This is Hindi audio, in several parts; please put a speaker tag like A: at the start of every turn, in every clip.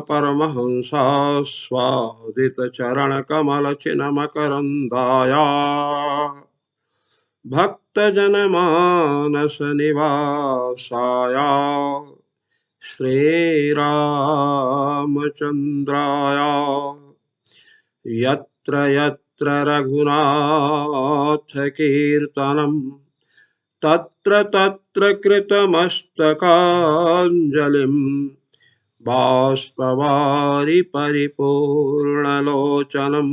A: परमहंसा स्वादित चरण कमल चिन्मकरंदाया भक्त जन मानस निवासाया श्रीरामचंद्राया यत्र यत्र रघुनाथ कीर्तनं तत्र तत्र कृतमस्तकाञ्जलिं बाष्पवारि परिपूर्णलोचनं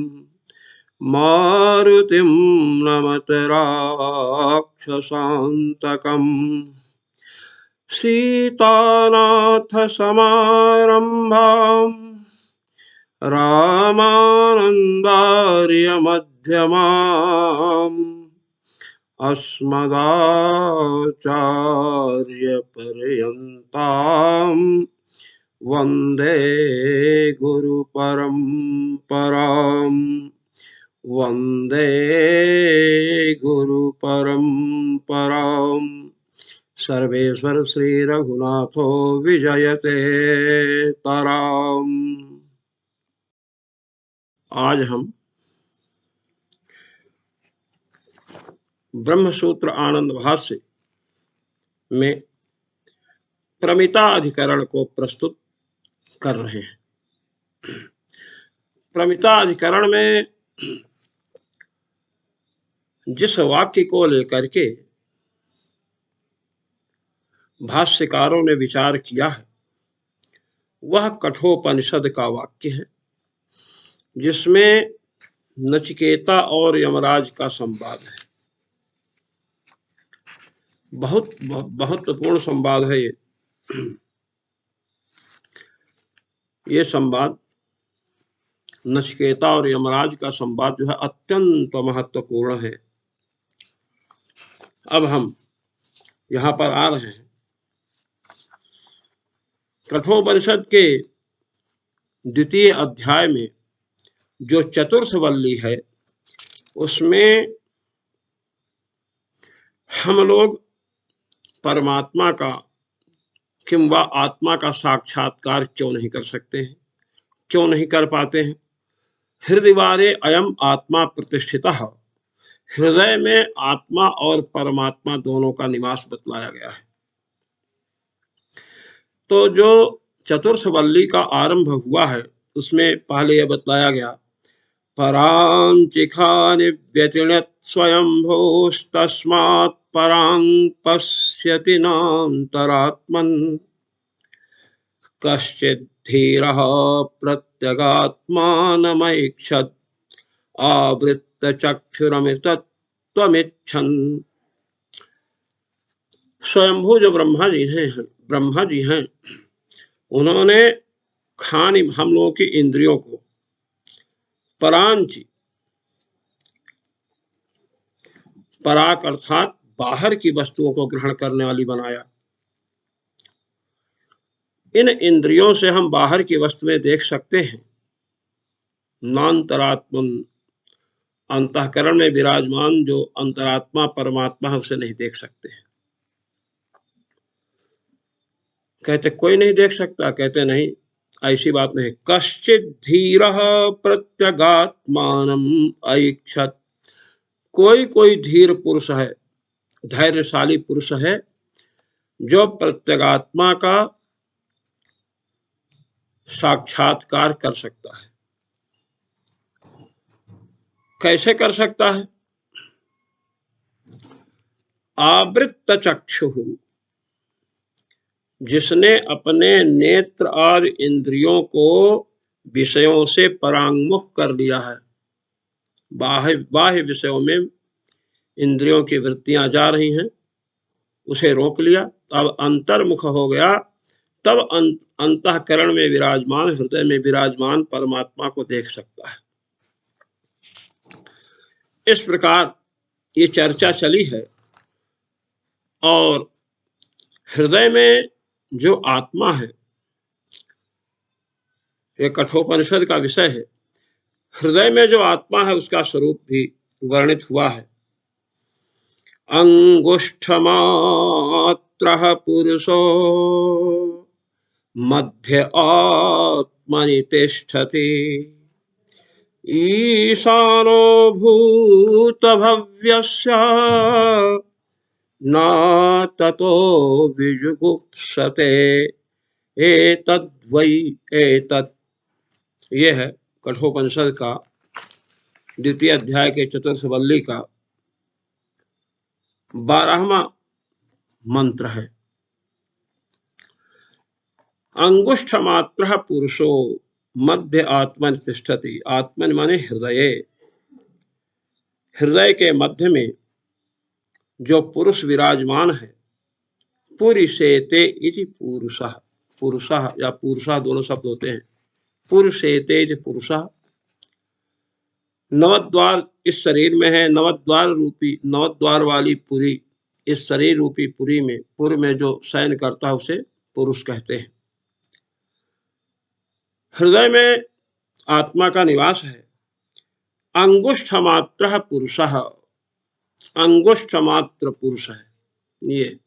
A: मारुतिं नमत राक्षसान्तकम् सीतानाथ समारम्भाम् रामानन्दार्य मध्यमाम् अस्मदाचार्य पर्यन्ताम् वन्दे गुरु परम्पराम् वन्दे गुरु परम्पराम् सर्वेश्वर श्री रघुनाथो विजयते तराम। आज हम ब्रह्मसूत्र आनंद भाष्य में प्रमिता अधिकरण को प्रस्तुत कर रहे हैं। प्रमिता अधिकरण में जिस वाक्य को लेकर के भाष्यकारों ने विचार किया है वह कठोपनिषद का वाक्य है, जिसमें नचिकेता और यमराज का संवाद है। बहुत महत्वपूर्ण संवाद है ये संवाद नचिकेता और यमराज का संवाद जो है अत्यंत महत्वपूर्ण है। अब हम यहाँ पर आ रहे हैं। कठोपनिषद के द्वितीय अध्याय में जो चतुर्थ वल्ली है उसमें हम लोग परमात्मा का किंवा आत्मा का साक्षात्कार क्यों नहीं कर सकते हैं, क्यों नहीं कर पाते हैं। हृदयवारे अयम आत्मा प्रतिष्ठितः, हृदय में आत्मा और परमात्मा दोनों का निवास बतलाया गया है। तो जो चतुर्थ वल्ली का आरंभ हुआ है उसमें पहले यह बतलाया गया, परांचिखानि व्यतिणत स्वयंभूस्तस्मात् परां पश्यति नान्तरात्मन् कश्चित् धीरः प्रत्यगात्मानमैक्षत आवृत्त चक्षुरमृतत्वमिच्छन्। स्वयंभू जो ब्रह्मा जी हैं उन्होंने खान हम लोगों की इंद्रियों को परांची, पराक अर्थात बाहर की वस्तुओं को ग्रहण करने वाली बनाया। इन इंद्रियों से हम बाहर की वस्तुएं देख सकते हैं, नान्तरात्मन अंतःकरण में विराजमान जो अंतरात्मा परमात्मा है उसे नहीं देख सकते हैं। कहते कोई नहीं देख सकता, कहते नहीं, ऐसी बात नहीं। कश्चित् धीरः प्रत्यगात्मानम् ऐक्षत, कोई धीर पुरुष है, धैर्यशाली पुरुष है जो प्रत्यगात्मा का साक्षात्कार कर सकता है। कैसे कर सकता है? आवृत्त चक्षुः, जिसने अपने नेत्र और इंद्रियों को विषयों से परांगमुख कर लिया है। बाह्य विषयों में इंद्रियों की वृत्तियां जा रही हैं, उसे रोक लिया, अब अंतर्मुख हो गया, तब अंतःकरण में विराजमान, हृदय में विराजमान परमात्मा को देख सकता है। इस प्रकार ये चर्चा चली है। और हृदय में जो आत्मा है, ये कठोपनिषद का विषय है। हृदय में जो आत्मा है उसका स्वरूप भी वर्णित हुआ है। अंगुष्ठमात्रः पुरुषो मध्य आत्मनि तिष्ठति। ईशानो भूतभव्यस्य न ततो विजुगुप्सते। एतद्वै एतत्, ये है कठोपनिषद का द्वितीय अध्याय के चतुर्थ वल्ली का 12वां मंत्र है। अंगुष्ठ मात्र पुरुषो मध्य आत्मन तिष्ठति। आत्मन माने हृदय, हृदय के मध्य में जो पुरुष विराजमान है। पुरुषेते इति पुरुषः, पुरुषः या पुरुषः दोनों शब्द होते हैं। पुरुषेते इति पुरुषः। नवद्वार इस शरीर में है, नवद्वार रूपी, नवद्वार वाली पुरी, इस शरीर रूपी पुरी में, पुर में जो शयन करता है उसे पुरुष कहते हैं। हृदय में आत्मा का निवास है। अंगुष्ठ मात्र पुरुषः, अंगुष्ठ मात्र पुरुष है ये,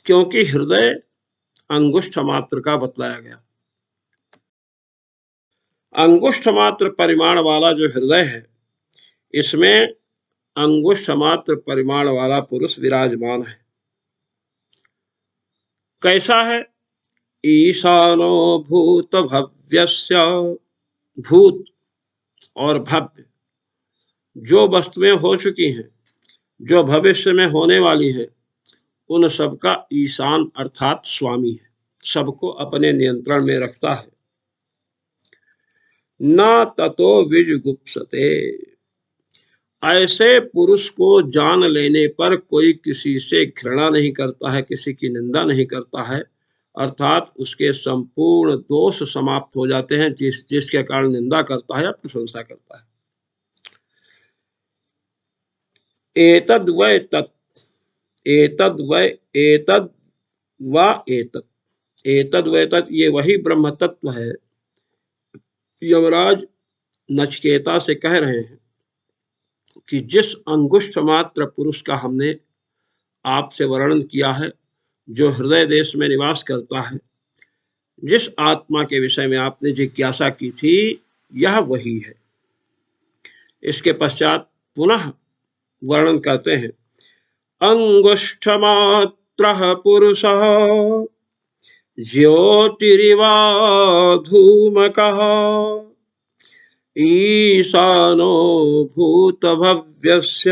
A: क्योंकि हृदय अंगुष्ठ मात्र का बतलाया गया। अंगुष्ठ मात्र परिमाण वाला जो हृदय है, इसमें अंगुष्ठ मात्र परिमाण वाला पुरुष विराजमान है। कैसा है? ईशानो भूत भव्यस्य, भूत और भव्य जो वस्तुएं हो चुकी हैं, जो भविष्य में होने वाली है, उन सबका ईशान अर्थात स्वामी है, सबको अपने नियंत्रण में रखता है। न ततो विजुगुप्सते, ऐसे पुरुष को जान लेने पर कोई किसी से घृणा नहीं करता है, किसी की निंदा नहीं करता है, अर्थात उसके संपूर्ण दोष समाप्त हो जाते हैं, जिसके कारण निंदा करता है या प्रशंसा करता है। एतद् वै तत्, एतद् वै एतद् व एतत्, एतद् वै तत्, ये वही ब्रह्म तत्व है। यमराज नचिकेता से कह रहे हैं कि जिस अंगुष्ठ मात्र पुरुष का हमने आपसे वर्णन किया है, जो हृदय देश में निवास करता है, जिस आत्मा के विषय में आपने जिज्ञासा की थी, यह वही है। इसके पश्चात पुनः वर्णन करते हैं। अंगुष्ठ मात्र पुरुषः ज्योतिरिवा धूमकः ईशानो भूतभव्यस्य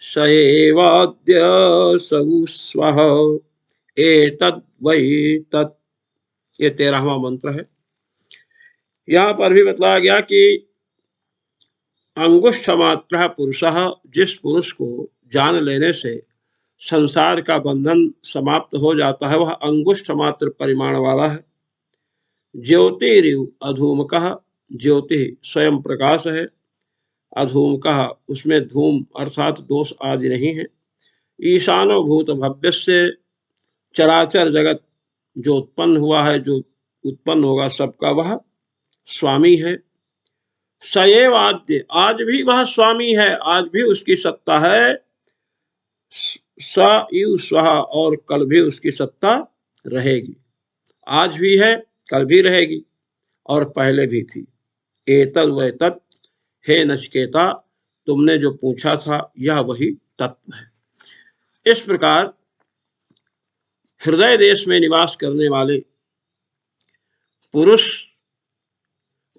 A: स एवाद्य सवुस्वः एतद् वै तत्, ये 13वां मंत्र है। यहाँ पर भी बतलाया गया कि अंगुष्ठ मात्र पुरुषः, जिस पुरुष को जान लेने से संसार का बंधन समाप्त हो जाता है, वह अंगुष्ठ मात्र परिमाण वाला है। ज्योतिरिव अधूमकः, ज्योति स्वयं प्रकाश है, अधूमकः उसमें धूम अर्थात दोष आदि नहीं है। ईशानो भूत भव्यस्य, चराचर जगत जो उत्पन्न हुआ है, जो उत्पन्न होगा, सबका वह स्वामी है। सएव आद्य, आज भी वह स्वामी है, आज भी उसकी सत्ता है। स इव स्वः, और कल भी उसकी सत्ता रहेगी। आज भी है, कल भी रहेगी और पहले भी थी। एतद् वै तत्, हे नचिकेता, तुमने जो पूछा था यह वही तत्व है। इस प्रकार हृदय देश में निवास करने वाले पुरुष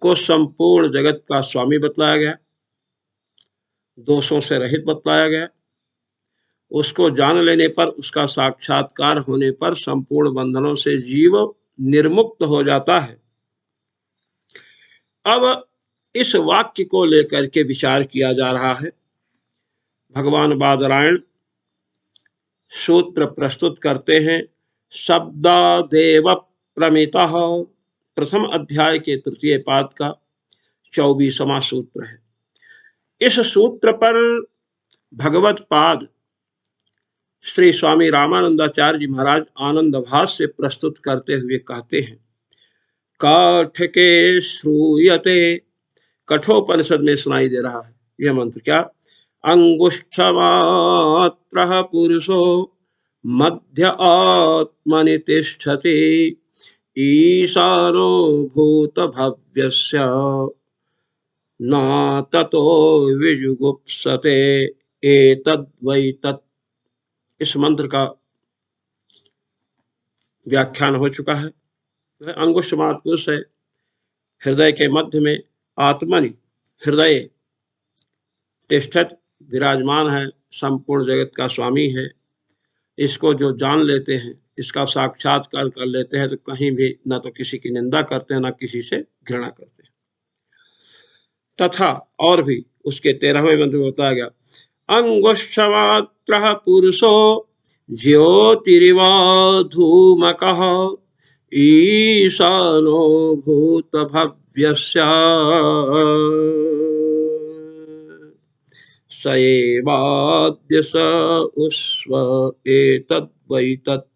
A: को संपूर्ण जगत का स्वामी बतलाया गया, दोषों से रहित बतलाया गया। उसको जान लेने पर, उसका साक्षात्कार होने पर संपूर्ण बंधनों से जीव निर्मुक्त हो जाता है। अब इस वाक्य को लेकर के विचार किया जा रहा है। भगवान बादरायण सूत्र प्रस्तुत करते हैं। शब्दादेव प्रमितः, प्रथम अध्याय के तृतीय पाद का 24वां सूत्र है। इस सूत्र पर भगवत पाद श्री स्वामी रामानंदाचार्य जी महाराज आनंद भाष्य प्रस्तुत करते हुए कहते हैं। काठके श्रूयते, कठोपनिषद में सुनाई दे रहा है यह मंत्र। क्या? अंगुष्ठ मात्र पुरुषो मध्य आत्मनि तिष्ठति ईशानो भूतभव्यस्य न ततो विजुगुप्सते एतद्वै तत्। इस मंत्र का व्याख्यान हो चुका है। अंगुष्ठ मात्र पुरुष है, हृदय के मध्य में आत्मनि हृदय तिष्ठत विराजमान है, संपूर्ण जगत का स्वामी है। इसको जो जान लेते हैं, इसका साक्षात्कार कर लेते हैं, तो कहीं भी न तो किसी की निंदा करते हैं, न किसी से घृणा करते हैं। तथा और भी उसके 13वें मंत्र में बताया गया, अंगुष्ठमात्रः पुरुषो ज्योतिरिवा धूमकः ईशानो भूतभव्यस्य स एवाद्य स उस्व एतद्वै तत्।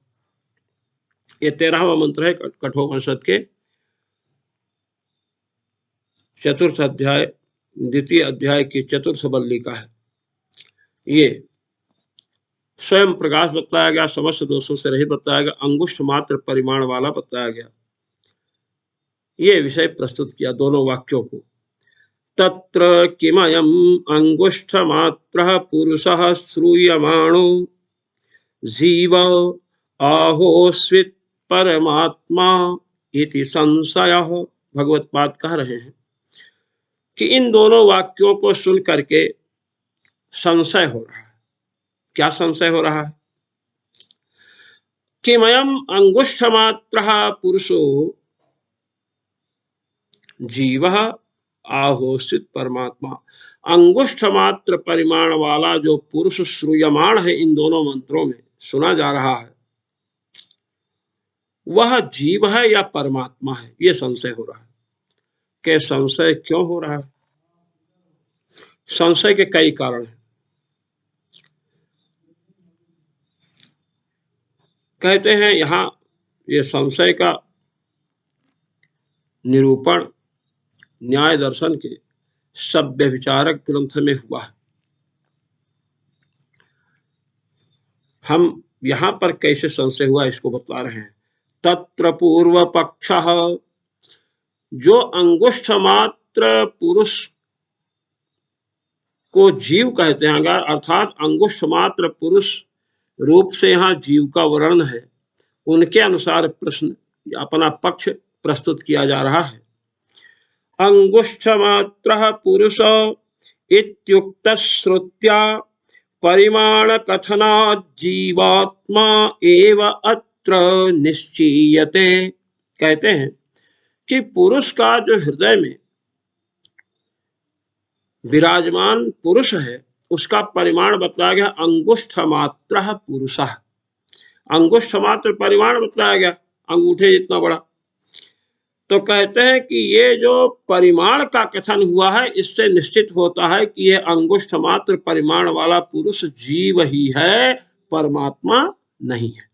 A: ये 13वां मंत्र है कठोपनिषद के 4th अध्याय 2य अध्याय की 4th वल्ली का है। ये स्वयं प्रकाश बताया गया, समस्त दोषों से रहित बताया गया, अंगुष्ठ मात्र परिमाण वाला बताया गया। ये विषय प्रस्तुत किया दोनों वाक्यों को। तत्र किमयम् अंगुष्ठ मात्रः पुरुषः श्रूयमाणो जीव आहोस्वित् परमात्मा इति संशयः। भगवत पाद कह रहे हैं कि इन दोनों वाक्यों को सुन करके संशय हो रहा है। क्या संशय हो रहा है? किमयम् अंगुष्ठ मात्रः पुरुषो जीवः आहोस्वित् परमात्मा। अंगुष्ठ मात्र परिमाण वाला जो पुरुष श्रूयमाण है इन दोनों मंत्रों में सुना जा रहा है, वह जीव है या परमात्मा है, यह संशय हो रहा है। कि संशय क्यों हो रहा है? संशय के कई कारण हैं। कहते हैं यहां ये संशय का निरूपण न्याय दर्शन के सभ्य विचारक ग्रंथ में हुआ है। हम यहां पर कैसे संशय हुआ इसको बता रहे हैं। तत्र पूर्व पक्षः, जो अंगुष्ठ मात्र पुरुष को जीव कहते हैं, अर्थात अंगुष्ठ मात्र पुरुष रूप से यहाँ जीव का वर्णन है, उनके अनुसार प्रश्न अपना पक्ष प्रस्तुत किया जा रहा है। अंगुष्ठ मात्र पुरुष इत्युक्त श्रुत्या परिमाण कथना जीवात्मा एव अत्र निश्चीयते। कहते हैं कि पुरुष का जो हृदय में विराजमान पुरुष है उसका परिमाण बताया गया अंगुष्ठ मात्र पुरुषः। अंगुष्ठ मात्र परिमाण बताया गया, अंगूठे जितना बड़ा। तो कहते हैं कि ये जो परिमाण का कथन हुआ है इससे निश्चित होता है कि यह अंगुष्ठ मात्र परिमाण वाला पुरुष जीव ही है, परमात्मा नहीं है।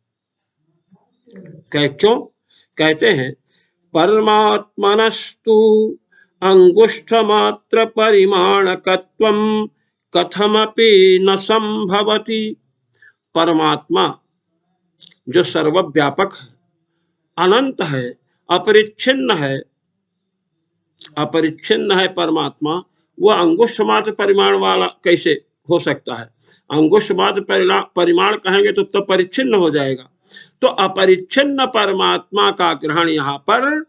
A: क्यों? कहते हैं परमात्मनस्तु अंगुष्ठ मात्र परिमाणकत्वं कथमपि न संभवति। परमात्मा जो सर्वव्यापक है, अनंत है, अपरिच्छिन्न है, परमात्मा, वह अंगुष्ठ मात्र परिमाण वाला कैसे हो सकता है? अंगुष्ठ मात्र परिमाण कहेंगे तो परिच्छिन्न हो जाएगा। तो अपरिच्छिन्न परमात्मा का ग्रहण यहाँ पर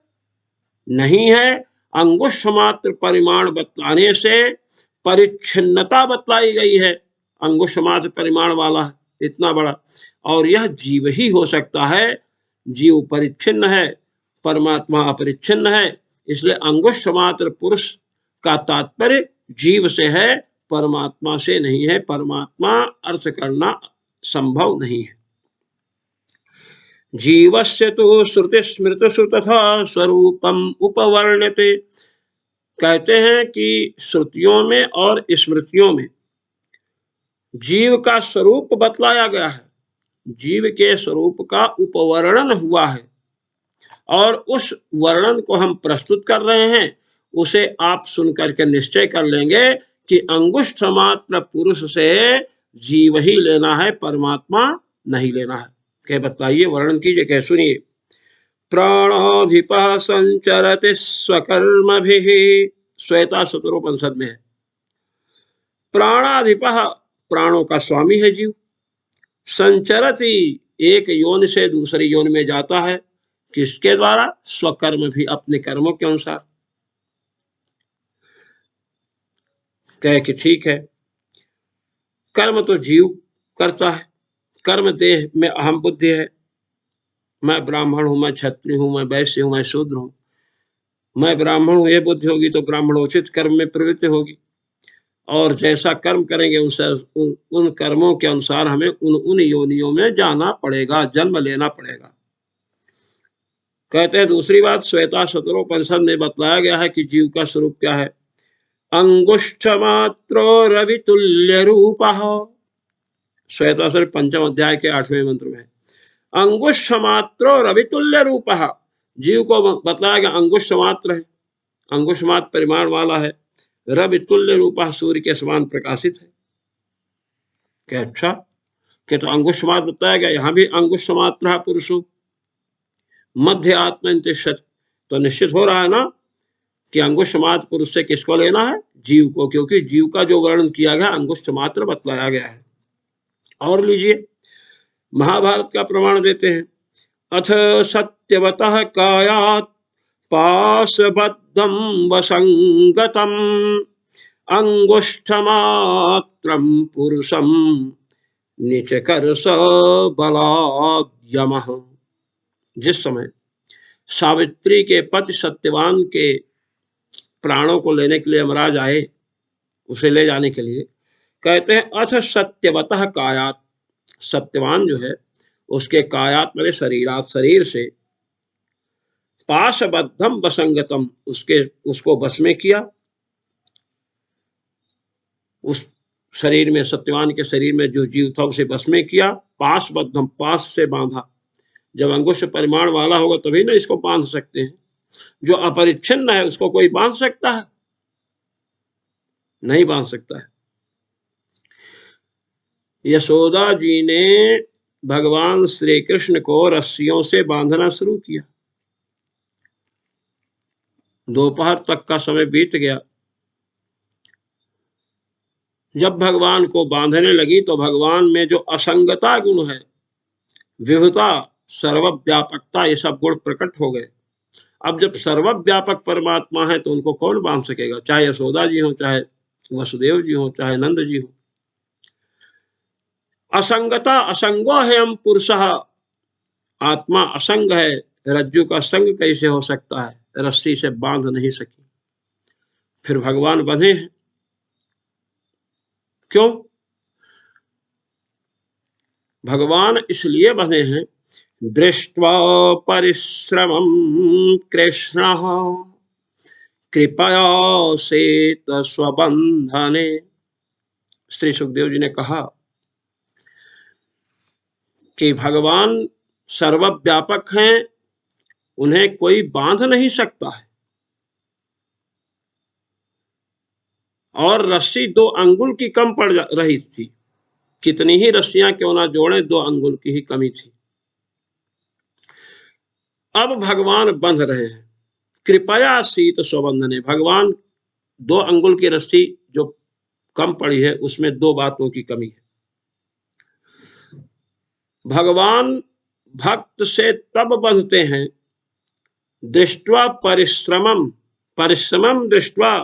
A: नहीं है। अंगुष्ठ मात्र परिमाण बतलाने से परिच्छिन्नता बतलाई गई है। अंगुष्ठ मात्र परिमाण वाला है इतना बड़ा, और यह जीव ही हो सकता है। जीव परिच्छिन्न है, परमात्मा अपरिच्छिन्न है, इसलिए अंगुष्ठ मात्र पुरुष का तात्पर्य जीव से है, परमात्मा से नहीं है। परमात्मा अर्थ करना संभव नहीं है। जीवस्य तो श्रुति स्मृतिषु तथा स्वरूपम उपवर्ण्यते। कहते हैं कि श्रुतियों में और स्मृतियों में जीव का स्वरूप बतलाया गया है, जीव के स्वरूप का उपवर्णन हुआ है, और उस वर्णन को हम प्रस्तुत कर रहे हैं। उसे आप सुनकर के निश्चय कर लेंगे कि अंगुष्ठ मात्र पुरुष से जीव ही लेना है, परमात्मा नहीं लेना है। क्या बताइए, वर्णन कीजिए, क्या सुनिए। प्राणाधिपः संचरति स्वकर्मभिः, श्वेता शतरोपनिषद में है। प्राणाधिपः, प्राणों का स्वामी है जीव। संचरति, एक योनि से दूसरी योनि में जाता है, किसके द्वारा? स्वकर्म भी, अपने कर्मों के अनुसार। कहे कि ठीक है, कर्म तो जीव करता है, कर्म देह में अहम बुद्धि है, मैं ब्राह्मण हूं, मैं क्षत्रिय हूं, मैं वैश्य हूं, मैं शूद्र हूं। मैं ब्राह्मण हूं, ये बुद्धि होगी तो ब्राह्मणोचित कर्म में प्रवृत्ति होगी, और जैसा कर्म करेंगे उन कर्मों के अनुसार हमें उन योनियों में जाना पड़ेगा, जन्म लेना पड़ेगा। कहते हैं दूसरी बात, श्वेता शतरोपनिषद में बतलाया गया है कि जीव का स्वरूप क्या है। अंगुष्ठ मात्रो रवितुल्य रूप, श्वेता शतक पंचम अध्याय के 8वें मंत्र में। अंगुष्ठ मात्रो रवितुल्य रूप, जीव को बतलाया गया अंगुष्ठ मात्र है, अंगुष्ठ मात्र परिमाण वाला है, रवितुल्य रूप, सूर्य के समान प्रकाशित है। क्या अच्छा, कि तो अंगुष्ठ मात्र बताया गया, यहां भी अंगुष्ठ मात्र पुरुषो मध्य आत्मा, तो निश्चित हो रहा है ना कि अंगुष्ठ मात्र पुरुष से किसको लेना है? जीव को, क्योंकि जीव का जो वर्णन किया गया अंगुष्ठ मात्र बतलाया गया है। और लीजिए, महाभारत का प्रमाण देते हैं। अथ सत्यवतः कायात् पाशबद्धं वसंगतम अंगुष्ठमात्रं पुरुषं निचकर्ष बलाद्यमः। जिस समय सावित्री के पति सत्यवान के प्राणों को लेने के लिए यमराज आए, उसे ले जाने के लिए, कहते हैं अथ सत्यवतः कायात, सत्यवान जो है उसके कायात मेरे शरीरात, शरीर से, पाशबद्धम वसंगतम, उसको बस में किया, उस शरीर में, सत्यवान के शरीर में जो जीव था उसे बस में किया। पाशबद्धम, पास से बांधा, जब अंगुष्ठ परिमाण वाला होगा तभी ना इसको बांध सकते हैं। जो अपरिच्छिन्न है उसको कोई बांध सकता है? नहीं बांध सकता है। यशोदा जी ने भगवान श्री कृष्ण को रस्सियों से बांधना शुरू किया। दोपहर तक का समय बीत गया। जब भगवान को बांधने लगी तो भगवान में जो असंगता गुण है, विभुता, सर्वव्यापकता, ये सब गुण प्रकट हो गए। अब जब सर्वव्यापक परमात्मा है तो उनको कौन बांध सकेगा? चाहे यशोदा जी हो, चाहे वसुदेव जी हो, चाहे नंद जी हो। असंगता, असंगो है हम पुरुषः, आत्मा असंग है, रज्जु का संग कैसे हो सकता है? रस्सी से बांध नहीं सकी, फिर भगवान बंधे हैं। क्यों भगवान इसलिए बंधे हैं? दृष्ट्वा परिश्रमं कृष्णः कृपया सेत स्वबंधने। श्री सुखदेव जी ने कहा कि भगवान सर्वव्यापक हैं, उन्हें कोई बांध नहीं सकता है, और रस्सी 2 अंगुल की कम पड़ रही थी। कितनी ही रस्सियां क्यों ना जोड़े, 2 अंगुल की ही कमी थी। अब भगवान बंध रहे हैं। कृपया शीत स्वबंधने, भगवान 2 अंगुल की रस्सी जो कम पड़ी है उसमें 2 बातों की कमी है। भगवान भक्त से तब बंधते हैं दृष्ट्वा परिश्रमम, परिश्रमम दृष्ट्वा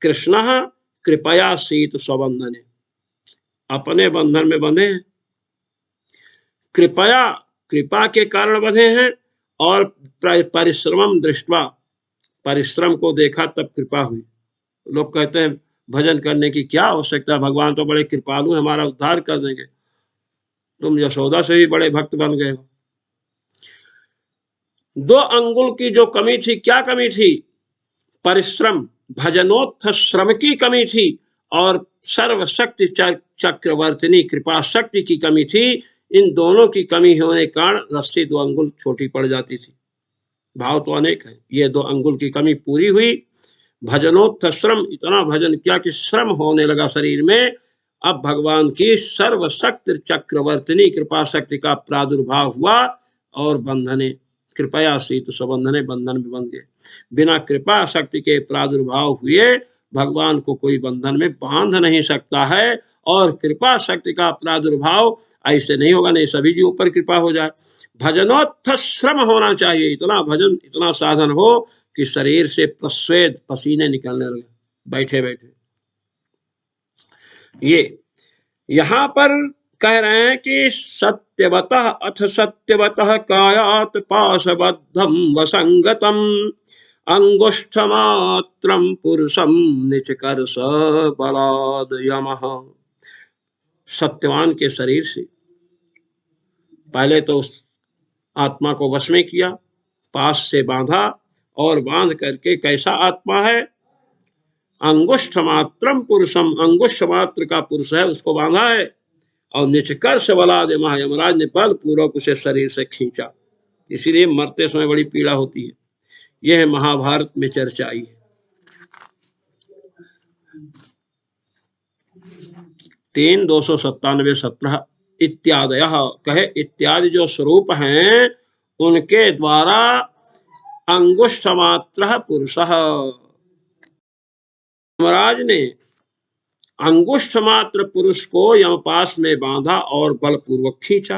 A: कृष्ण कृपया शीत स्वबंधने, अपने बंधन में बंधे हैं, कृपया, कृपा के कारण बंधे हैं, और परिश्रमम दृष्ट्वा, परिश्रम को देखा तब कृपा हुई। लोग कहते हैं भजन करने की क्या आवश्यकता है, भगवान तो बड़े कृपालु, हमारा उद्धार कर देंगे। तुम यशोदा से भी बड़े भक्त बन गए हो। 2 अंगुल की जो कमी थी, क्या कमी थी? परिश्रम, भजनोत्थ श्रम की कमी थी, और सर्वशक्ति चक्रवर्तिनी कृपा शक्ति की कमी थी। इन दोनों की कमी होने के कारण रस्सी 2 अंगुल छोटी पड़ जाती थी। भाव तो अनेक है। ये 2 अंगुल की कमी पूरी हुई। भजनोत्थ श्रम, इतना भजन किया कि श्रम होने लगा शरीर में। अब भगवान की सर्वशक्ति चक्रवर्तिनी कृपा शक्ति का प्रादुर्भाव हुआ और बंधने कृपया शीत सबंधने बंधन भी बन गए। बिना कृपा शक्ति के प्रादुर्भाव हुए भगवान को कोई बंधन में बांध नहीं सकता है, और कृपा शक्ति का प्रादुर्भाव ऐसे नहीं होगा, नहीं सभी जी ऊपर कृपा हो जाए। भजनोत्थ श्रम होना चाहिए, इतना भजन इतना साधन हो कि शरीर से प्रस्वेद पसीने निकलने लगे बैठे बैठे। ये यहां पर कह रहे हैं कि सत्यवतः अथ सत्यवतः कायात पाशबद्धम वसंगतम अंगुष्ठमात्रम पुरुषम निचकर्ष बलाद यमः। सत्यवान के शरीर से पहले तो उस आत्मा को वश में किया, पास से बांधा, और बांध करके कैसा आत्मा है, अंगुष्ठ मात्रम पुरुषम, अंगुष्ठ मात्र का पुरुष है उसको बांधा है, और निचकर्ष बलाद यमः, यमराज ने बल पूर्वक उसे शरीर से खींचा, इसीलिए मरते समय बड़ी पीड़ा होती है। यह महाभारत में चर्चा आई है। 3:297-17 इत्यादय कहे, इत्यादि जो स्वरूप हैं उनके द्वारा अंगुष्ठ मात्र पुरुष, यमराज ने अंगुष्ठ मात्र पुरुष को यमपाश में बांधा और बलपूर्वक खींचा।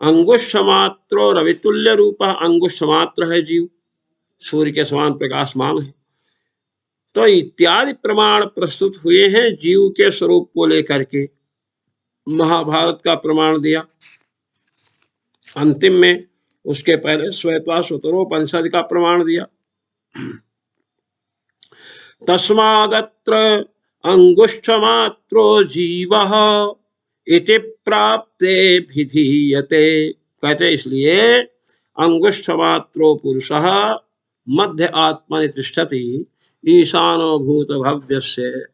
A: अंगुष्ठ मात्र रवितुल्य रूप, अंगुष्ठ मात्र है जीव, सूर्य के समान प्रकाशमान है। तो इत्यादि प्रमाण प्रस्तुत हुए हैं जीव के स्वरूप को लेकर के। महाभारत का प्रमाण दिया अंतिम में, उसके पहले श्वेताश्वतरोपनिषद का प्रमाण दिया। तस्मादत्र अंगुष्ठमात्रो जीवः इति प्राप्ते विधीयते, कहते इसलिए अंगुष्ठमात्रो पुरुषः मध्य आत्मनि तिष्ठति ईशानो भूत भव्यस्य।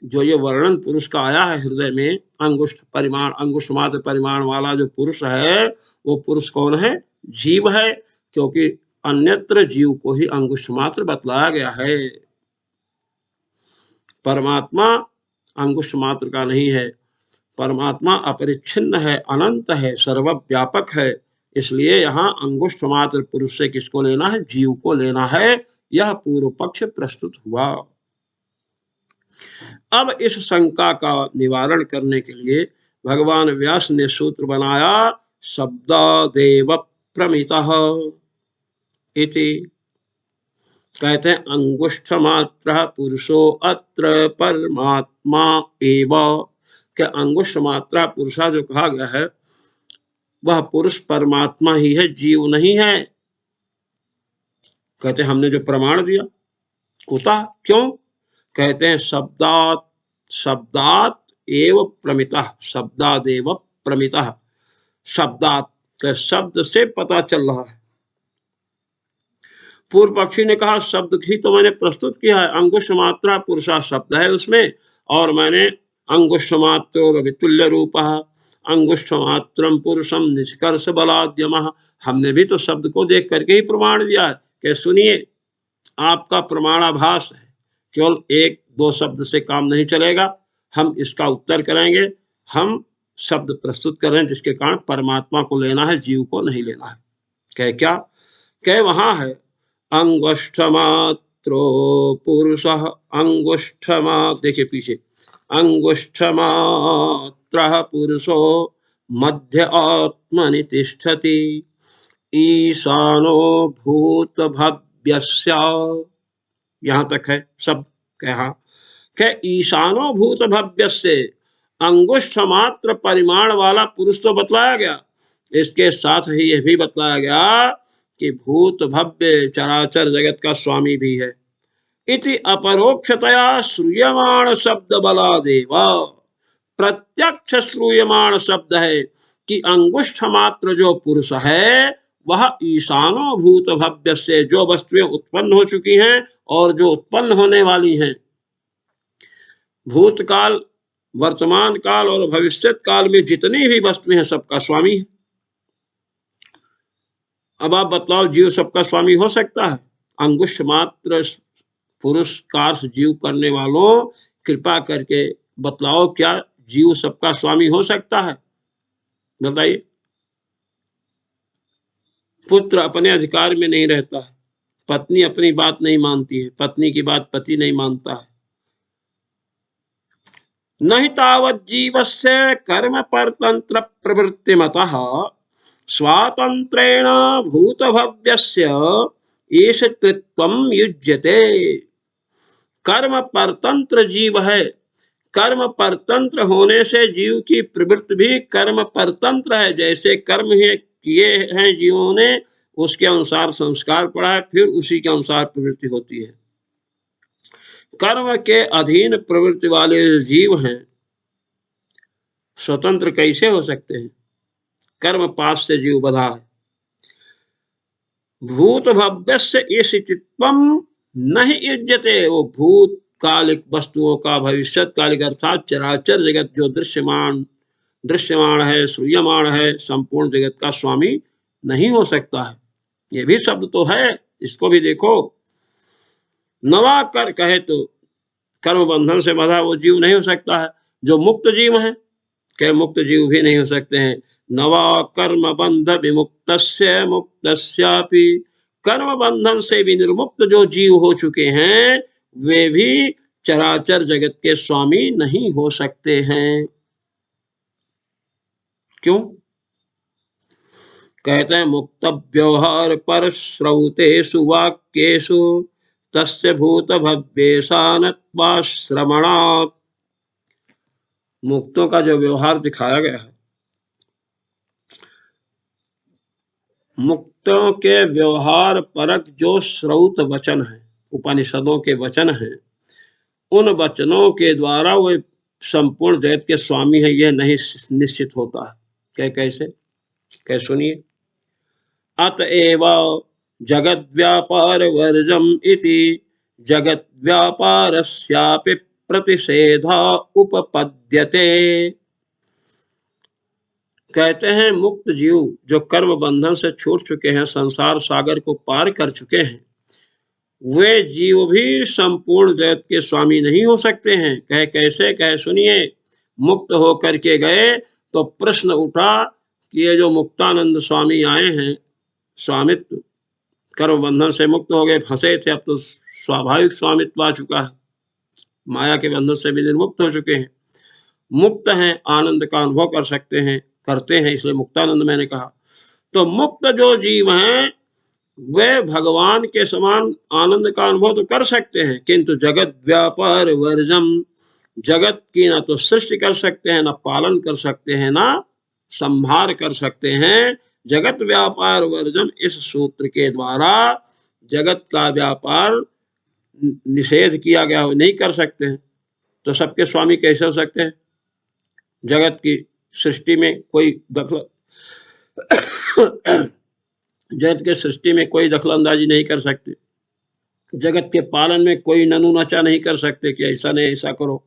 A: जो ये वर्णन पुरुष का आया है हृदय में, अंगुष्ठ परिमाण, अंगुष्ठ मात्र परिमाण वाला जो पुरुष है, वो पुरुष कौन है, जीव है, क्योंकि अन्यत्र जीव को ही अंगुष्ठ मात्र बतलाया गया है। परमात्मा अंगुष्ठ मात्र का नहीं है, परमात्मा अपरिच्छिन्न है, अनंत है, सर्वव्यापक है, इसलिए यहाँ अंगुष्ठ मात्र पुरुष से किसको लेना है, जीव को लेना है। यह पूर्व पक्ष प्रस्तुत हुआ। अब इस शंका का निवारण करने के लिए भगवान व्यास ने सूत्र बनाया, शब्दादेव प्रमितः इति। कहते हैं अंगुष्ठ मात्र पुरुषो अत्र परमात्मा एव, क्या अंगुष्ठ मात्रा पुरुषा जो कहा गया है वह पुरुष परमात्मा ही है, जीव नहीं है। कहते हैं हमने जो प्रमाण दिया, कुतः, क्यों, कहते हैं शब्दात, शब्दात एव प्रमितः, शब्दादेव प्रमितः, शब्दात के शब्द से पता चल रहा है। पूर्व पक्षी ने कहा शब्द ही तो मैंने प्रस्तुत किया है, अंगुष्ठ मात्रा पुरुषा शब्द है उसमें, और मैंने अंगुष्ठ मात्र रवितुल्य रूप अंगुष्ठ मात्रम पुरुषम निष्कर्ष बलाद्यमः, हमने भी तो शब्द को देख करके ही प्रमाण दिया है कि सुनिए आपका प्रमाणाभास है, केवल एक दो शब्द से काम नहीं चलेगा, हम इसका उत्तर करेंगे। हम शब्द प्रस्तुत कर रहे हैं जिसके कारण परमात्मा को लेना है, जीव को नहीं लेना है। कह क्या, कह वहां है अंगुष्ठमात्रो पुरुषः, अंगुष्ठमा, देखिए पीछे, अंगुष्ठमात्रः पुरुषो मध्य आत्मनि तिष्ठति ईशानो भूत भव्यस्य। यहां तक है शब्द कहा कि ईशानो भूत भव्यस्य, अंगुष्ठ मात्र परिमाण वाला पुरुष तो बतलाया गया, इसके साथ ही यह भी बतलाया गया कि भूत भव्य चराचर जगत का स्वामी भी है। इति अपरोक्षतया श्रूयमाण शब्द बलादेव, प्रत्यक्ष श्रूयमाण शब्द है कि अंगुष्ठ मात्र जो पुरुष है वह ईशानो भूत भव्य से, जो वस्तुएं उत्पन्न हो चुकी हैं और जो उत्पन्न होने वाली हैं, भूतकाल, वर्तमान काल और भविष्यत काल में जितनी भी वस्तुएं हैं सबका स्वामी है। अब आप बतलाओ जीव सबका स्वामी हो सकता है? अंगुष्ठ मात्र पुरुष कार्य जीव करने वालों, कृपा करके बतलाओ क्या जीव सबका स्वामी हो सकता है? बताइए। पुत्र अपने अधिकार में नहीं रहता है, पत्नी अपनी बात नहीं मानती है, पत्नी की बात पति नहीं मानता है। नहि तावत् जीवस्य कर्म परतंत्र प्रवृत्तिमतः स्वातंत्रेण भूतभव्यस्य ईश कृत्वं युज्यते। कर्म परतंत्र जीव है, कर्म परतंत्र होने से जीव की प्रवृत्ति भी कर्म परतंत्र है। जैसे कर्म किए हैं जीवों ने, उसके अनुसार संस्कार पड़ा है, फिर उसी के अनुसार प्रवृत्ति होती है। कर्म के अधीन प्रवृत्ति वाले जीव हैं, स्वतंत्र कैसे हो सकते हैं? कर्म पास से जीव बधा है। भूत भव्यस्य ईशित्वम नहीं युज्यते। वो भूत कालिक वस्तुओं का, भविष्य कालिक अर्थात चराचर जगत जो दृश्यमान है, श्रूयमाण है, संपूर्ण जगत का स्वामी नहीं हो सकता है। ये भी शब्द तो है, इसको भी देखो। नवा कर कहे तो कर्म बंधन से बधा वो जीव नहीं हो सकता है जो मुक्त जीव है, कहे मुक्त जीव भी नहीं हो सकते हैं। नवा कर्म बंध विमुक्तस्य मुक्तस्यापि। कर्म बंधन से भी निर्मुक्त जो जीव हो चुके हैं वे भी चराचर जगत के स्वामी नहीं हो सकते हैं। क्यों? कहते हैं मुक्त व्यवहार पर श्रौतेषु वाक्येषु तस्य भूत भव्येशानत्वाश्रमणात्। मुक्तों का जो व्यवहार दिखाया गया है, मुक्तों के व्यवहार परक जो श्रौत वचन है, उपनिषदों के वचन हैं, उन वचनों के द्वारा वे संपूर्ण जगत के स्वामी है यह नहीं निश्चित होता है। कैसे? कैसे सुनिए। अतएव जगत व्यापार वर्जम इति जगत व्यापारस्यापि प्रतिषेधा उपपद्यते। कहते हैं मुक्त जीव जो कर्म बंधन से छूट चुके हैं, संसार सागर को पार कर चुके हैं, वे जीव भी संपूर्ण जगत के स्वामी नहीं हो सकते हैं। कहे कैसे? कहे सुनिए। मुक्त होकर के गए तो प्रश्न उठा कि ये जो मुक्तानंद स्वामी आए हैं, स्वामित्व, कर्म बंधन से मुक्त हो गए, फंसे थे, अब तो स्वाभाविक स्वामित्व आ चुका है, माया के बंधन से भी निर्मुक्त हो चुके हैं, मुक्त हैं, आनंद का अनुभव कर सकते हैं, करते हैं, इसलिए मुक्तानंद मैंने कहा। तो मुक्त जो जीव हैं वे भगवान के समान आनंद का अनुभव तो कर सकते हैं, किंतु जगत व्यापार वर्जम, जगत की ना तो सृष्टि कर सकते हैं, ना पालन कर सकते हैं, ना संहार कर सकते हैं। जगत व्यापार वर्जन इस सूत्र के द्वारा जगत का व्यापार निषेध किया गया, नहीं कर सकते हैं। तो सबके स्वामी कैसे हो सकते हैं? जगत की सृष्टि में कोई दखल जगत के सृष्टि में कोई दखलंदाजी नहीं कर सकते, जगत के पालन में कोई ननु नचा नहीं कर सकते कि ऐसा नहीं ऐसा करो।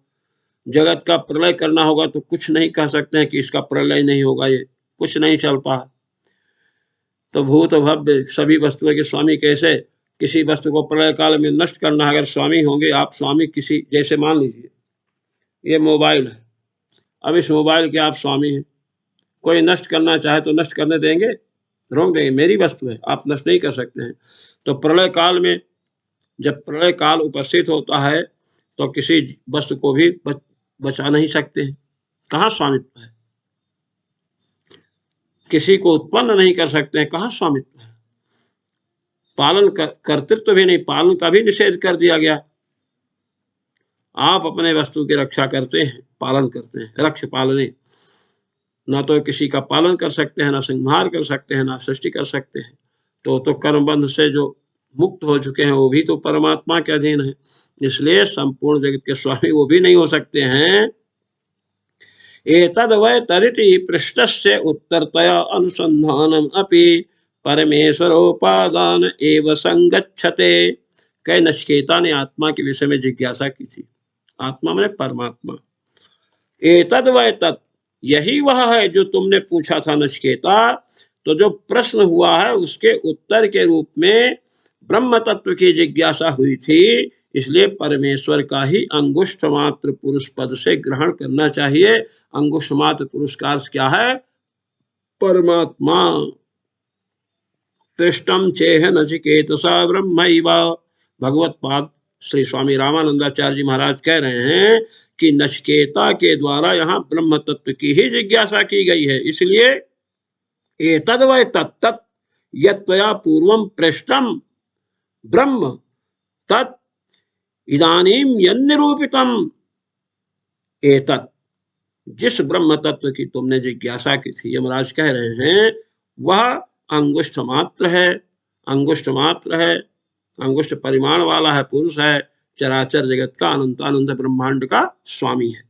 A: जगत का प्रलय करना होगा तो कुछ नहीं कह सकते हैं कि इसका प्रलय नहीं होगा, ये कुछ नहीं चल पा। तो भूत भव्य सभी वस्तुओं के स्वामी कैसे? किसी वस्तु को प्रलय काल में नष्ट करना, अगर स्वामी होंगे आप स्वामी किसी, जैसे मान लीजिए ये मोबाइल है, अब इस मोबाइल के आप स्वामी हैं, कोई नष्ट करना चाहे तो नष्ट करने देंगे? रोक देंगे? मेरी वस्तु है, आप नष्ट नहीं कर सकते हैं। तो प्रलय काल में जब प्रलय काल उपस्थित होता है तो किसी वस्तु को भी बचा नहीं सकते हैं, कहाँ स्वामित्व है? किसी को उत्पन्न नहीं कर सकते हैं, कहाँ स्वामित्व है? पालन कर्तृत्व भी नहीं, पालन का भी निषेध कर दिया गया। आप अपने वस्तु की रक्षा करते हैं, पालन करते हैं, रक्ष पालने, ना तो किसी का पालन कर सकते हैं, ना संहार कर सकते हैं, ना सृष्टि कर सकते हैं। तो कर्मबंध से जो मुक्त हो चुके हैं वो भी तो परमात्मा के अधीन है, इसलिए संपूर्ण जगत के स्वामी वो भी नहीं हो सकते हैं। एतद् वै तरिति पृष्ठस्य उत्तरतया अनुसंधानम अपि परमेश्वरोपादान एव संगच्छते। कई नचिकेता ने आत्मा के विषय में जिज्ञासा की थी। आत्मा में परमात्मा। एतद् वै तत्, यही वह है जो तुमने पूछा था नचिकेता। तो जो प्रश्न हुआ है उसके उत्तर के रूप में ब्रह्म तत्व की जिज्ञासा हुई थी, इसलिए परमेश्वर का ही अंगुष्ठ मात्र पुरुष पद से ग्रहण करना चाहिए। अंगुष्ठ मात्र पुरुष का अर्थ क्या है? परमात्मा। पृष्ठम चेह नचिकेतसा ब्रह्मैव। भगवत पाद श्री स्वामी रामानंदाचार्य जी महाराज कह रहे हैं कि नचिकेता के द्वारा यहाँ ब्रह्म तत्व की ही जिज्ञासा की गई है। इसलिए एतद् वै तत्तत् यत्त्वया पूर्वं पृष्ठम ब्रह्म तत् इदानीं यन्निरूपितम् एतत्, जिस ब्रह्म तत्व की तुमने जिज्ञासा की थी, यमराज कह रहे हैं, वह अंगुष्ठ मात्र है, अंगुष्ठ मात्र है, अंगुष्ठ परिमाण वाला है, पुरुष है, चराचर जगत का अनंतानंद ब्रह्मांड का स्वामी है।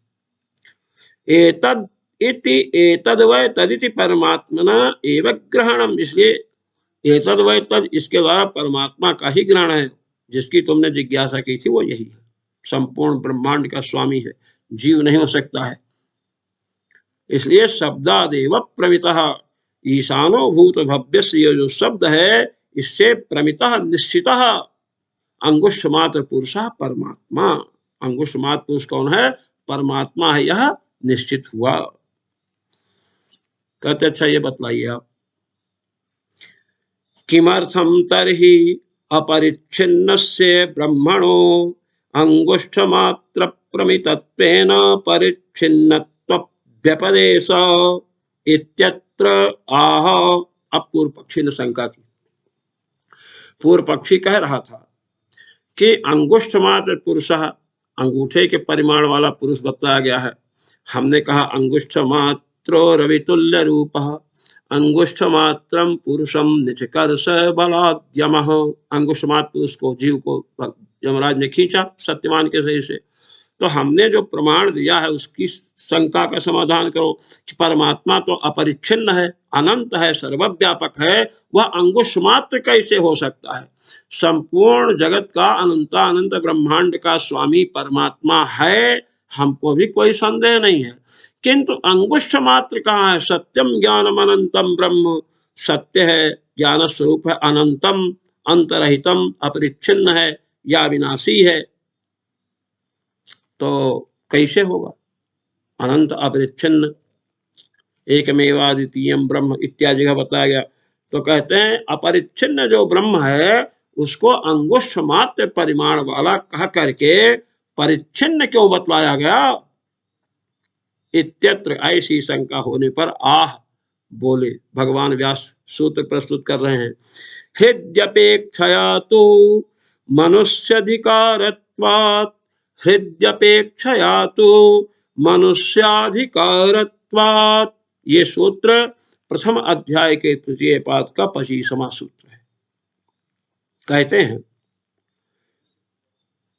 A: एतद् इति एतद् वै तदिति परमात्मना एव ग्रहणम, इसलिए एतद् वै तद, इसके द्वारा परमात्मा का ही ग्रहण है। जिसकी तुमने जिज्ञासा की थी वो यही है, संपूर्ण ब्रह्मांड का स्वामी है, जीव नहीं हो सकता है। इसलिए शब्दादेव प्रमितः ईशानो भूत भव्यस्य, ये जो शब्द है इससे प्रमितः निश्चितः अंगुष्ठ मात्र पुरुष परमात्मा। अंगुष्ठ मात्र पुरुष कौन है? परमात्मा है, यह निश्चित हुआ। कहते अच्छा ये बतलाइए आप, किमर्थम तर्हि अपरिच्छिन्नस्य ब्रह्मणो अंगुष्ठ मात्र प्रमितत्वेन परिच्छिन्नत्व व्यपदेश इत्यत्र आह। अब पूर्व पक्षी ने शंका की। पूर्व पक्षी कह रहा था कि अंगुष्ठ मात्र पुरुष, अंगूठे के परिमाण वाला पुरुष बताया गया है। हमने कहा अंगुष्ठ मात्रो रवितुल्य रूप, अंगुष्ठ मात्रम पुरुषम निचकर्ष बलाद्यम। अंगुष्ठ मात्र पुरुष को, जीव को यमराज ने खींचा सत्यवान के शरीर से। तो हमने जो प्रमाण दिया है उसकी शंका का समाधान करो कि परमात्मा तो अपरिच्छिन्न है, अनंत है, सर्वव्यापक है, वह अंगुष्ठ मात्र कैसे हो सकता है? संपूर्ण जगत का अनंतानंत ब्रह्मांड का स्वामी परमात्मा है, हमको भी कोई संदेह नहीं है। किंतु अंगुष्ठ मात्र कहाँ है? सत्यम ज्ञानम अनंतम ब्रह्म, सत्य है, ज्ञान स्वरूप है, अनंतम, अंतरहितम, अपरिच्छिन्न है या विनाशी है। तो कैसे होगा? अनंत अपरिच्छिन्न एकमेवाद्वितीयम ब्रह्म इत्यादि का बताया गया। तो कहते हैं अपरिच्छिन्न जो ब्रह्म है उसको अंगुष्ठ मात्र परिमाण वाला कह करके परिच्छिन्न क्यों बतलाया गया? इत्यत्र, ऐसी शंका होने पर आह बोले। भगवान व्यास सूत्र प्रस्तुत कर रहे हैं। हृद्यपेक्षया तो मनुष्याधिकारत्वात्, हृद्यपेक्षया तो मनुष्याधिकारत्वात्। ये सूत्र प्रथम अध्याय के तृतीय पाद का 25वां सूत्र है। कहते हैं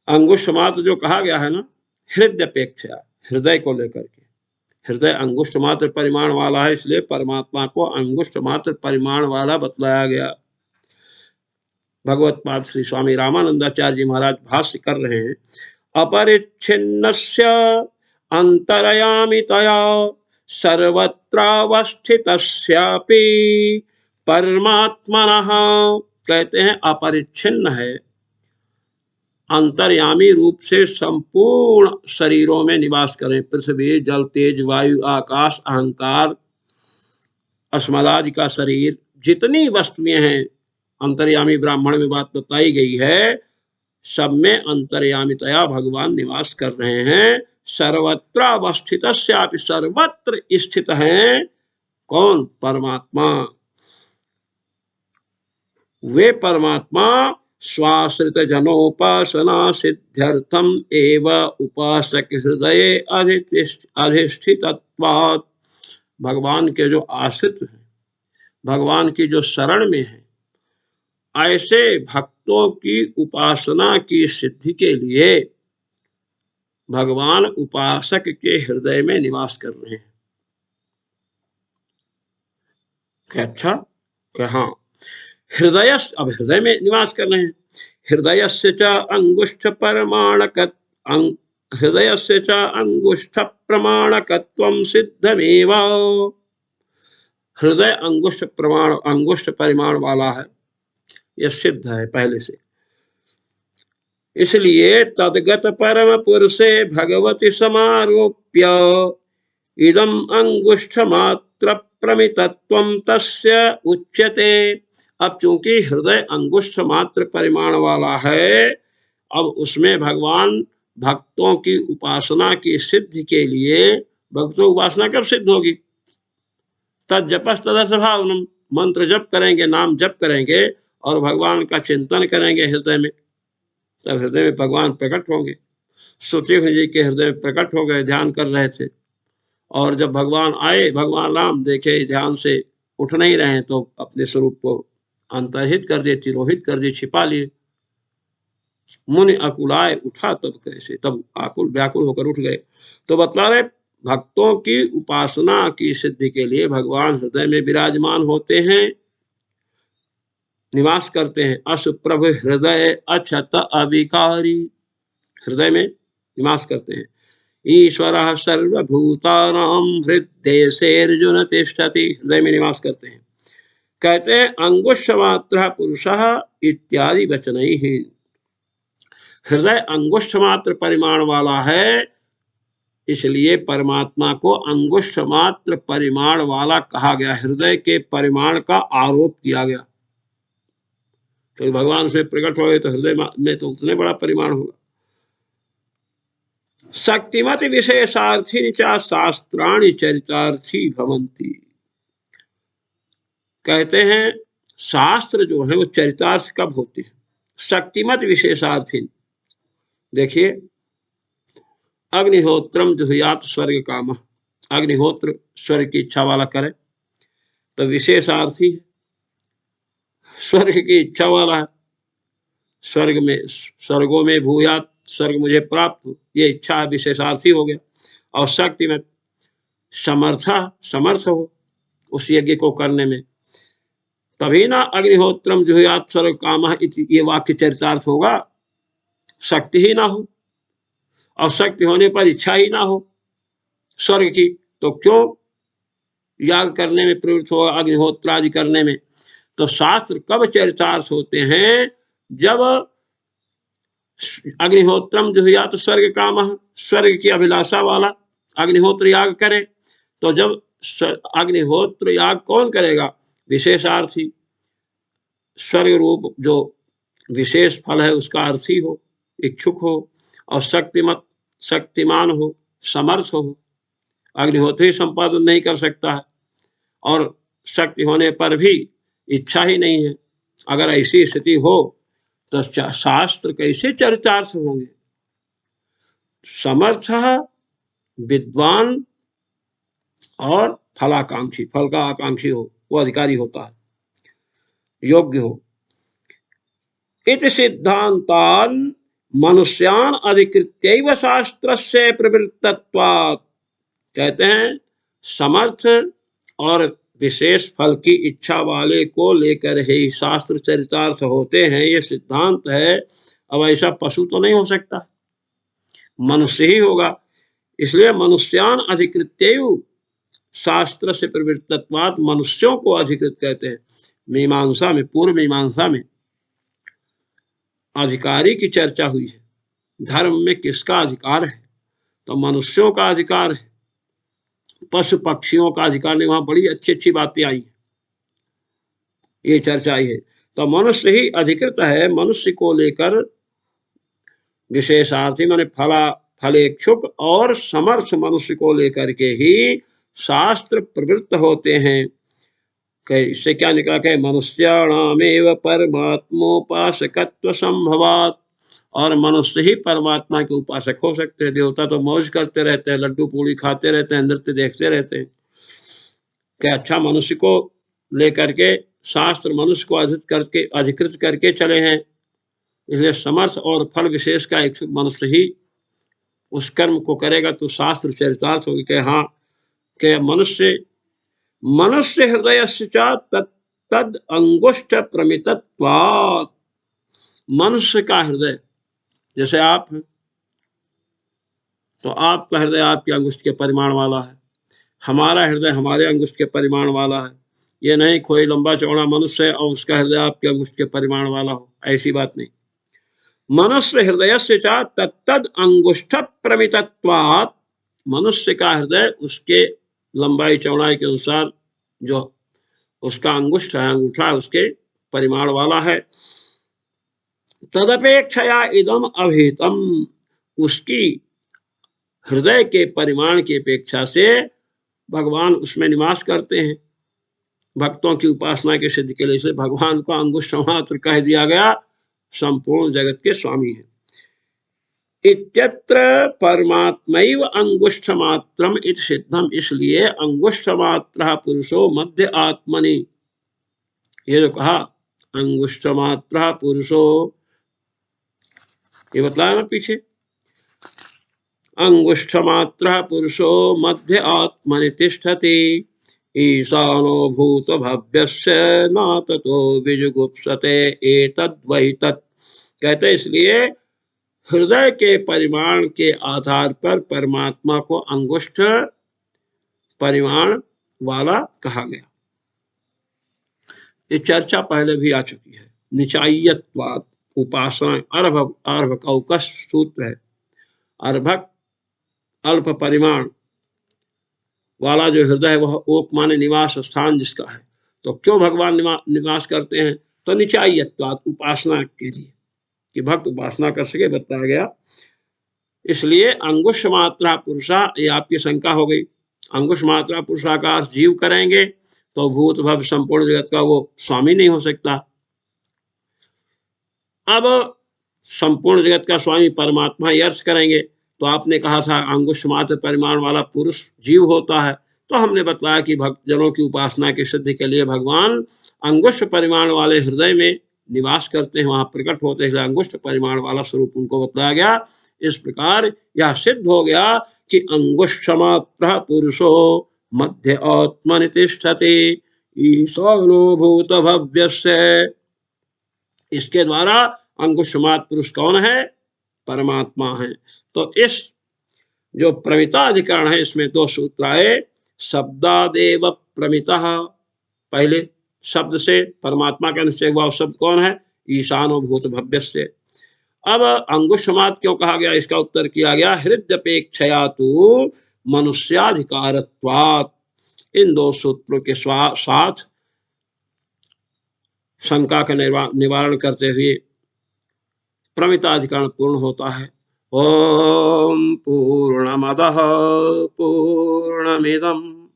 A: अंगुष्ठ मात्र जो कहा गया है ना, हृदयपेक्षया, हृदय को लेकर के, हृदय अंगुष्ठ मात्र परिमाण वाला है, इसलिए परमात्मा को अंगुष्ठ मात्र परिमाण वाला बतलाया गया। भगवत पाद श्री स्वामी रामानंदाचार्य जी महाराज भाष्य कर रहे हैं, अपरिच्छिन्नस्य अंतरयामितया सर्वत्रावस्थितस्यापि परमात्मनः। कहते हैं अपरिच्छिन्न है, अंतर्यामी रूप से संपूर्ण शरीरों में निवास करें। पृथ्वी, जल, तेज, वायु, आकाश, अहंकार, अस्मलादि का शरीर, जितनी वस्तुएं हैं अंतर्यामी ब्राह्मण में बात बताई गई है, सब में अंतर्यामितया भगवान निवास कर रहे हैं। सर्वत्र अवस्थितस्यापि, सर्वत्र स्थित हैं। कौन? परमात्मा। वे परमात्मा स्वाश्रित जनोपासना सिद्ध्यर्थम एव उपासक हृदय अधिष्ठितत्वात्। भगवान के जो आश्रित हैं, भगवान की जो शरण में है, ऐसे भक्तों की उपासना की सिद्धि के लिए भगवान उपासक के हृदय में निवास कर रहे हैं। क्या? अच्छा, क्या? हाँ, हृदय, अब हृदय में निवास कर रहे हैं। हृदयस्य च अंगुष्ठ परमाणकत्, हृदयस्य च अंगुष्ठ प्रमाणकत्वं सिद्धमेव। हृदय अंगुष्ठ प्रमाण, अंगुष्ठ परिमाण वाला है, यह सिद्ध है पहले से। इसलिए तद्गत परम पुरुषे भगवती समारोप्य इदम अंगुष्ठ मात्र प्रमितत्वं तस्य उच्यते। अब चूंकि हृदय अंगुष्ठ मात्र परिमाण वाला है, अब उसमें भगवान भक्तों की उपासना की सिद्धि के लिए, भक्तों उपासना कब सिद्ध होगी? तद जपस तदर्थ भावनम, मंत्र जप करेंगे, नाम जप करेंगे और भगवान का चिंतन करेंगे हृदय में, तब हृदय में भगवान प्रकट होंगे। सुग्रीव जी के हृदय में प्रकट हो गए, ध्यान कर रहे थे, और जब भगवान आए, भगवान राम देखे ध्यान से उठ नहीं रहे तो अपने स्वरूप को अंतर्हित कर दिए, तिरोहित कर दिए, छिपा लिए। मुनि अकुलाए, उठा तब कैसे, तब आकुल व्याकुल होकर उठ गए। तो बतला रहे भक्तों की उपासना की सिद्धि के लिए भगवान हृदय में विराजमान होते हैं, निवास करते हैं। असुप्रभ हृदय अक्षत अविकारी, हृदय में निवास करते हैं। ईश्वर सर्वभूतानां हृदयेर्जुन तिष्ठति, हृदय में निवास करते हैं। कहते हैं अंगुष्ठ मात्र पुरुषः इत्यादि वचन ही, हृदय अंगुष्ठ मात्र परिमाण वाला है, इसलिए परमात्मा को अंगुष्ठ मात्र परिमाण वाला कहा गया। हृदय के परिमाण का आरोप किया गया, तो भगवान उसमें प्रकट हो गए तो हृदय में तो उतने बड़ा परिमाण होगा। शक्तिमत विशेषार्थी च शास्त्राणि चरितार्थी भवन्ति, कहते हैं शास्त्र जो है वो चरितार्थ कब होते हैं? शक्तिमत विशेषार्थी, देखिए अग्निहोत्रम जुहुयात स्वर्ग काम, अग्निहोत्र स्वर्ग की इच्छा वाला करे तो विशेषार्थी है, स्वर्ग की इच्छा वाला है, स्वर्ग में, स्वर्गों में भूयात, स्वर्ग मुझे प्राप्त हो, ये इच्छा विशेषार्थी हो गया। और शक्ति में समर्थ हो उस यज्ञ को करने में, तभी ना अग्निहोत्रम जुहुयात स्वर्ग काम, ये वाक्य चरितार्थ होगा। शक्ति ही ना हो और शक्ति होने पर इच्छा ही ना हो स्वर्ग की, तो क्यों याग करने में प्रवृत्त हो, अग्निहोत्र आदि करने में? तो शास्त्र कब चरितार्थ होते हैं? जब अग्निहोत्रम जुहुयात स्वर्ग काम, स्वर्ग की अभिलाषा वाला अग्निहोत्र याग करे, तो जब अग्निहोत्र याग कौन करेगा? विशेषार्थी, स्वर्ग रूप जो विशेष फल है उसका अर्थी हो, इच्छुक हो, और शक्तिमान हो, समर्थ हो। अग्निहोत्री संपादन नहीं कर सकता है और शक्ति होने पर भी इच्छा ही नहीं है। अगर ऐसी स्थिति हो तो शास्त्र कैसे चरितार्थ होंगे? समर्थ, विद्वान और फलाकांक्षी, फल का आकांक्षी हो, वो अधिकारी होता है, योग्य हो। इति सिद्धांतान मनुष्यान अधिकृत्यैव शास्त्रस्य प्रवृत्तत्वात्, कहते हैं समर्थ और विशेष फल की इच्छा वाले को लेकर ही शास्त्र चरितार्थ होते हैं, ये सिद्धांत है। अब ऐसा पशु तो नहीं हो सकता, मनुष्य ही होगा। इसलिए मनुष्यान अधिकृत्यैव शास्त्र से प्रवृत्तत्वात्, मनुष्यों को अधिकृत कहते हैं। मीमांसा में, पूर्व मीमांसा में अधिकारी की चर्चा हुई है, धर्म में किसका अधिकार है? तो मनुष्यों का अधिकार है, पशु पक्षियों का अधिकार नहीं। वहां बड़ी अच्छी अच्छी बातें आई हैं, ये चर्चा आई है। तो मनुष्य ही अधिकृत है, मनुष्य को लेकर विशेषार्थी माने फलेच्छुक और समर्थ मनुष्य को लेकर के ही शास्त्र प्रवृत्त होते हैं। इससे क्या निकला कि मनुष्याणामेव परमात्मोपासकत्व संभवात्, और मनुष्य ही परमात्मा के उपासक हो सकते हैं। देवता तो मौज करते रहते हैं, लड्डू पूड़ी खाते रहते हैं, नृत्य देखते रहते हैं। क्या अच्छा मनुष्य को लेकर के शास्त्र मनुष्य को अधिकृत करके चले हैं। इसलिए समर्थ और फल विशेष का इच्छुक मनुष्य ही उस कर्म को करेगा तो शास्त्र चरितार्थ होगी कि हाँ, कि मनुष्य हृदय तद अंगुष्ठ प्रमितत्वात्, मनुष्य का हृदय, जैसे आप हैं तो आपका हृदय आपके अंगुष्ठ के परिमाण वाला है, हमारा हृदय हमारे अंगुष्ठ के परिमाण वाला है। ये नहीं कोई लंबा चौड़ा मनुष्य है और उसका हृदय आपके अंगुष्ठ के परिमाण वाला हो, ऐसी बात नहीं। मनुष्य हृदय से तद अंगुष्ठ प्रमितत्वात्, मनुष्य का हृदय उसके लंबाई चौड़ाई के अनुसार जो उसका अंगुष्ठ है, अंगूठा है, उसके परिमाण वाला है। तदपेक्षया इदम अभेतम, उसकी हृदय के परिमाण की अपेक्षा से भगवान उसमें निवास करते हैं। भक्तों की उपासना के सिद्ध के लिए से भगवान को अंगुष्ठ मात्र कह दिया गया, संपूर्ण जगत के स्वामी है। इत्यत्र परमात्मैव अंगुष्ठ मात्रम इति सिद्धम, इसलिए अंगुष्ठ मात्र पुरुषो मध्य आत्मनि, ये जो कहा अंगुष्ठ मात्र पुरुषो, ये बतलाया ना पीछे, अंगुष्ठ मात्र पुरुषो मध्य आत्मनि तिष्ठति, ईशानो भूत भव्यस्य न ततो विजुगुप्सते एतद्वै तत्। कहते इसलिए हृदय के परिमाण के आधार पर परमात्मा को अंगुष्ठ परिमाण वाला कहा गया। ये चर्चा पहले भी आ चुकी है। निचाय्यत्वात्, उपासना अर्भक सूत्र है। अर्भक अल्प परिमाण वाला जो हृदय है वह ओक माने निवास स्थान जिसका है। तो क्यों भगवान निवास करते हैं? तो निचाय्यत्वात्, उपासना के लिए, कि भक्त उपासना कर सके, बताया गया। इसलिए अंगुष्ठ मात्रा पुरुषा, ये आपकी शंका हो गई, अंगुष्ठ मात्रा पुरुषा का अर्थ जीव करेंगे तो भूत भव संपूर्ण जगत का वो स्वामी नहीं हो सकता। अब संपूर्ण जगत का स्वामी परमात्मा ही अर्थ करेंगे, तो आपने कहा था अंगुष्ठ मात्र परिमाण वाला पुरुष जीव होता है, तो हमने बताया कि भक्तजनों की उपासना की सिद्धि के लिए भगवान अंगुष्ठ परिमाण वाले हृदय में निवास करते हैं, वहां प्रकट होते हैं, अंगुष्ठ परिमाण वाला स्वरूप उनको बताया गया। इस प्रकार यह सिद्ध हो गया कि अंगुष्ठ मात्र पुरुषो मध्य आत्मनि तिष्ठति ईशानो भूत भव्यस्य। इसके द्वारा अंगुष्ठ मात्र पुरुष कौन है? परमात्मा है। तो इस जो प्रमिता अधिकरण है इसमें दो सूत्र आए। शब्दादेव प्रमिता, पहले शब्द से परमात्मा का निश्चय हुआ, शब्द कौन है? ईशानो भूत भव्यस्य। अब अंगुष्ठ मात्र क्यों कहा गया, इसका उत्तर किया गया हृदयपेक्षया तो मनुष्याधिकारत्वात्। इन दो सूत्रों के साथ शंका का निवारण करते हुए प्रमिताधिकरण पूर्ण होता है। ओम पूर्णमदः पूर्णमिदं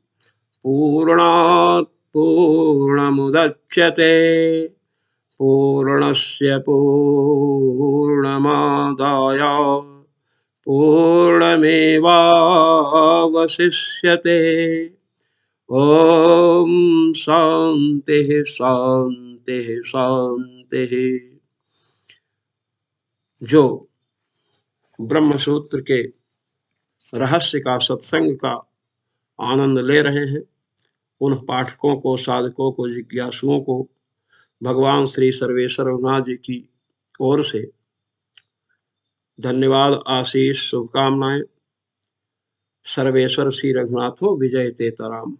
A: पूर्णात् पूर्णमुदच्यते पूर्णस्य पूर्णमादाय पूर्णमेवावशिष्यते। ओम शांति शांति शांति। जो ब्रह्मसूत्र के रहस्य का, सत्संग का आनंद ले रहे हैं, उन पाठकों को, साधकों को, जिज्ञासुओं को भगवान श्री सर्वेश्वर रघुनाथ जी की ओर से धन्यवाद, आशीष, शुभकामनाएं। सर्वेश्वर श्री रघुनाथो विजय तेतराम।